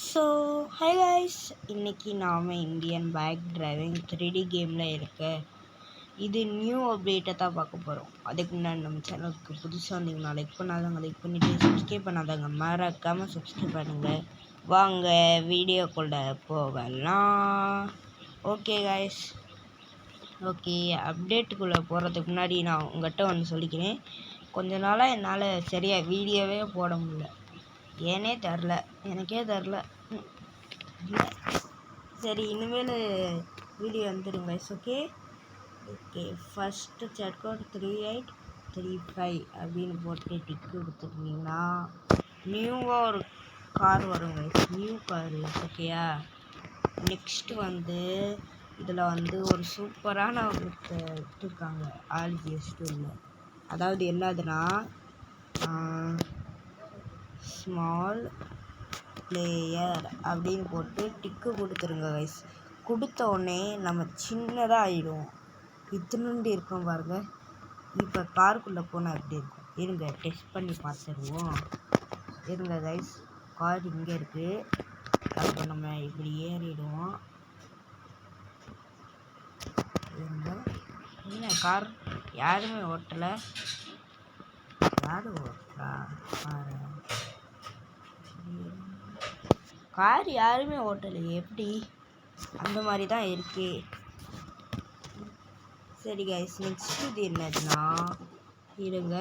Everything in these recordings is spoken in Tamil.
ஸோ ஹை கைஸ், இன்றைக்கி நாம் இந்தியன் பைக் டிரைவிங் 3D கேமில் இருக்க இது நியூ அப்டேட்டை தான் பார்க்க போகிறோம். அதுக்கு முன்னாடி நம்ம சேனலுக்கு புதுசாக வந்தீங்கன்னா லைக் பண்ணாதவங்க லைக் பண்ணிவிட்டு சப்ஸ்கிரைப் பண்ணாதவங்க மறக்காமல் சப்ஸ்கிரைப் பண்ணுங்கள். வாங்க வீடியோக்குள்ளே போகலாம். ஓகே கைஸ், ஓகே அப்டேட்டுக்குள்ளே போகிறதுக்கு முன்னாடி நான் உங்கள்கிட்ட ஒன்று சொல்லிக்கிறேன். கொஞ்ச நாளாக என்னால் சரியாக வீடியோவே போட முடியல. ஏனே தெரில, எனக்கே தெரில. சரி, இனிமேல் வீடியோ வந்துடுங்க. Okay okay first chat code 3835 அப்படின்னு போட்டு டிக்கு கொடுத்துருந்தீங்கன்னா நியூவாக ஒரு கார் வருங்க. நியூ காரு ஓகேயா. நெக்ஸ்ட்டு இதில் ஒரு சூப்பரான விட்டுருக்காங்க RGS2ல. அதாவது என்னதுன்னா ஸ்மால் பிளேயர் அப்படின்னு போட்டு டிக்கு கொடுத்துருங்க கைஸ். கொடுத்த உடனே நம்ம சின்னதாக ஆகிடுவோம். இத்தினுண்டு இருக்கும் பாருங்க. இப்போ காருக்குள்ளே போனால் எப்படி இருக்கும் இருங்க டெஸ்ட் பண்ணி பார்த்துருவோம். இருங்க கைஸ், கார் இங்கே இருக்குது. அப்போ நம்ம இப்படி ஏறிடுவோம். இருங்க, என்ன கார் யாருமே ஓட்டலை. யாரும் ஓட்டலா கார் யாருமே ஓட்டலையே, எப்படி அந்த மாதிரி தான் இருக்கு. சரி கைஸ், நெக்ஸ்ட் இது என்னதுன்னா இருங்க,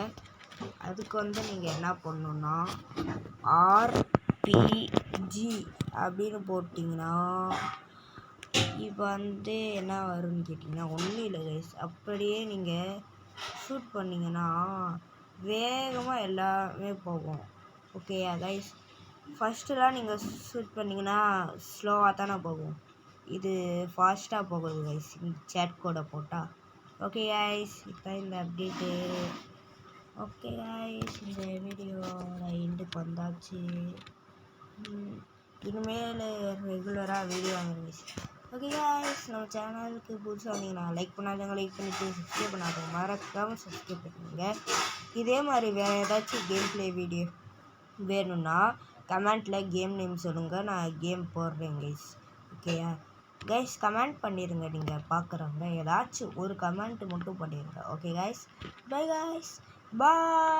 அதுக்கு நீங்கள் என்ன பண்ணணுன்னா RPG அப்படின்னு போட்டிங்கன்னா இப்போ என்ன வரும்னு கேட்டிங்கன்னா ஒன்றும் இல்லை கைஸ். அப்படியே நீங்கள் ஷூட் பண்ணிங்கன்னா வேகமாக எல்லாமே போகும். ஓகேயா கைஸ். ஃபஸ்ட்டுலாம் நீங்கள் ஷூட் பண்ணிங்கன்னா ஸ்லோவாக தானே போகும். இது ஃபாஸ்ட்டாக போகுது கைஸ், இந்த சேட் கோடை போட்டால். ஓகே கைஸ், இப்போ இந்த அப்டேட்டு. ஓகே கைஸ், இந்த வீடியோட எண்டுக்கு வந்தாச்சு. இனிமேல் ரெகுலராக வீடியோ வாங்குங்க. ஓகே கைஸ், நம்ம சேனலுக்கு புதுசாக வந்தீங்கன்னா லைக் பண்ணாதவங்க லைக் பண்ணிவிட்டு சப்ஸ்கிரைப் பண்ணாதவங்க மறக்காமல் சப்ஸ்கிரைப் பண்ணுங்க. இதே மாதிரி வேறு ஏதாச்சும் கேம் ப்ளே வீடியோ வேணும்னா கமெண்ட்டில் கேம் நேம் சொல்லுங்கள், நான் கேம் போடுறேன் கைஸ். ஓகேயா கைஸ், கமெண்ட் பண்ணிடுங்க. நீங்கள் பார்க்குறவங்க ஏதாச்சும் ஒரு கமெண்ட் மட்டும் பண்ணிடுங்க. ஓகே கைஸ், பை கைஸ், பாய்.